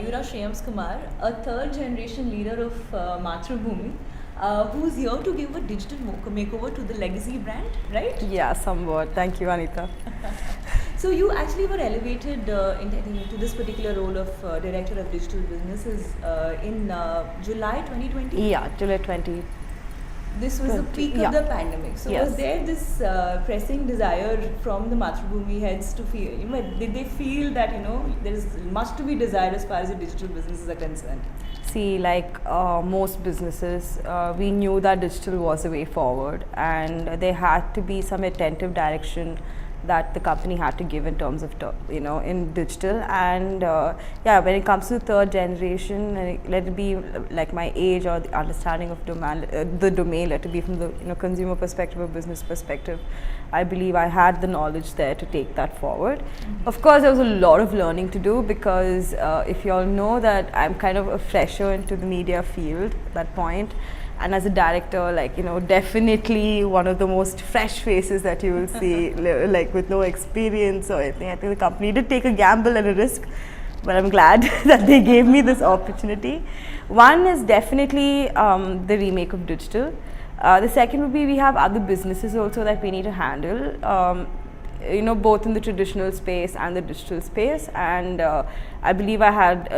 Mayura Shreyams Kumar, a third generation leader of Mathrubhumi, who's here to give a digital makeover to the legacy brand, right? Yeah, somewhat. Thank you, Anita. So you actually were elevated into this particular role of Director of Digital Businesses in July 2020? Yeah, July 20. This was the peak of the pandemic. So was there this pressing desire from the Mathrubhumi heads to feel, did they feel that, there is much to be desired as far as the digital businesses are concerned? See, like most businesses, we knew that digital was the way forward, and there had to be some attentive direction that the company had to give in terms of in digital. And yeah, when it comes to third generation, let it be like my age or the understanding of the domain, let it be from the consumer perspective or business perspective, I believe I had the knowledge there to take that forward. Of course, there was a lot of learning to do, because if you all know that I'm kind of a fresher into the media field at that point. And as a director, definitely one of the most fresh faces that you will see, like with no experience or anything. I think the company did take a gamble and a risk, but I'm glad that they gave me this opportunity. One is definitely the remake of digital. The second would be we have other businesses also that we need to handle. Both in the traditional space and the digital space, and I believe I had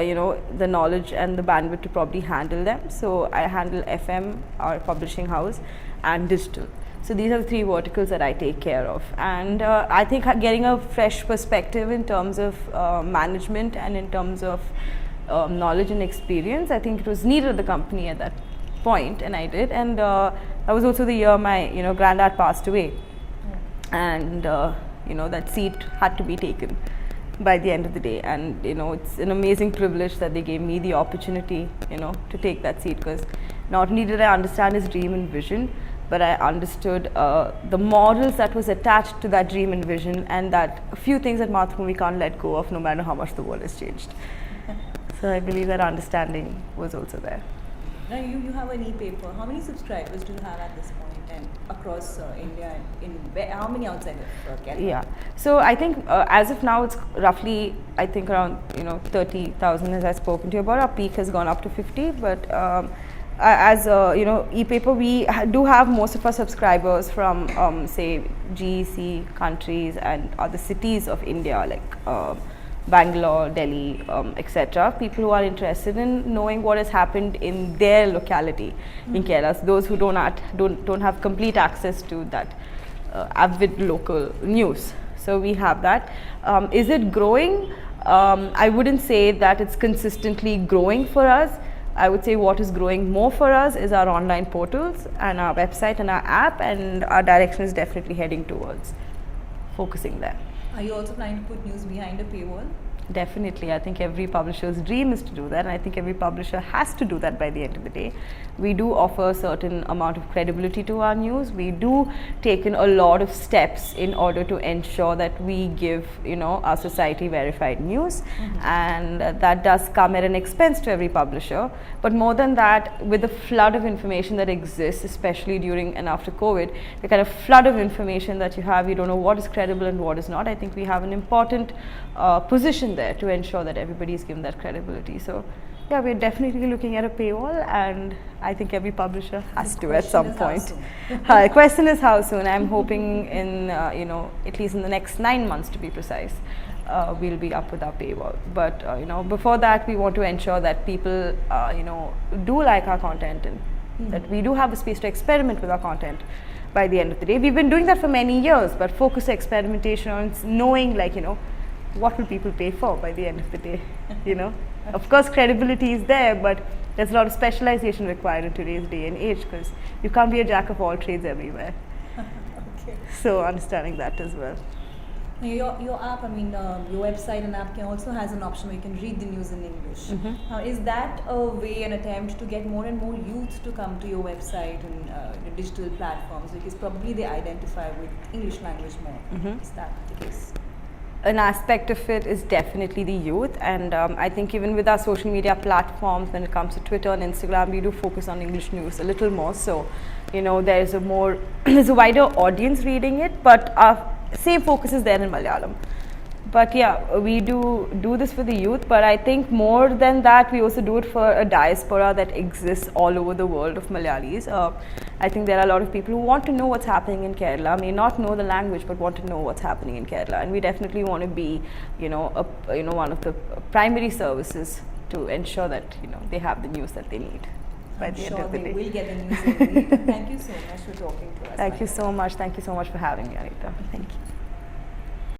the knowledge and the bandwidth to probably handle them. So I handle FM, our publishing house, and digital. So these are the three verticals that I take care of, and I think getting a fresh perspective in terms of management and in terms of knowledge and experience, I think it was needed at the company at that point, and I did. And that was also the year my granddad passed away, and that seat had to be taken by the end of the day. And it's an amazing privilege that they gave me the opportunity to take that seat, because not only did I understand his dream and vision, but I understood the morals that was attached to that dream and vision, and that a few things that Mathrubhumi can't let go of no matter how much the world has changed. So I believe that understanding was also there. Now you have an e-paper. How many subscribers do you have at this point, and across India, and how many outside of Kerala? Yeah, so I think as of now it's roughly, I think around 30,000 as I've spoken to you about. Our peak has gone up to 50, but as e-paper, we do have most of our subscribers from say GEC countries and other cities of India, like Bangalore, Delhi, etc. People who are interested in knowing what has happened in their locality in Kerala. So those who don't have complete access to that avid local news. So we have that. Is it growing? I wouldn't say that it's consistently growing for us. I would say what is growing more for us is our online portals and our website and our app, and our direction is definitely heading towards focusing there. Are you also planning to put news behind a paywall? Definitely. I think every publisher's dream is to do that, and I think every publisher has to do that by the end of the day. We do offer a certain amount of credibility to our news. We do take in a lot of steps in order to ensure that we give our society verified news, and that does come at an expense to every publisher. But more than that, with the flood of information that exists, especially during and after COVID, the kind of flood of information that you have, you don't know what is credible and what is not. I think we have an important position there to ensure that everybody is given that credibility. So yeah, we're definitely looking at a paywall, and I think every publisher has to at some point. The question is how soon. I'm hoping in at least in the next 9 months, to be precise, we'll be up with our paywall. But before that, we want to ensure that people do like our content, and that we do have a space to experiment with our content by the end of the day. We've been doing that for many years, but focus experimentation on knowing what will people pay for by the end of the day. Of course, credibility is there, but there's a lot of specialization required in today's day and age, because you can't be a jack of all trades everywhere. Okay. So understanding that as well. Your app, your website and app also has an option where you can read the news in English. Now, is that a way, an attempt to get more and more youth to come to your website and your digital platforms, because probably they identify with English language more? Is that the case? An aspect of it is definitely the youth, and I think even with our social media platforms, when it comes to Twitter and Instagram, we do focus on English news a little more. So, there's a wider audience reading it, but our same focus is there in Malayalam. But yeah, we do this for the youth, but I think more than that, we also do it for a diaspora that exists all over the world of Malayalis. I think there are a lot of people who want to know what's happening in Kerala, may not know the language, but want to know what's happening in Kerala. And we definitely want to be, one of the primary services to ensure that, they have the news that they need. By I'm the sure end of the they day. will get the news they need. Thank you so much for talking to us. Thank you so much. Thank you so much for having me, Anita. Thank you.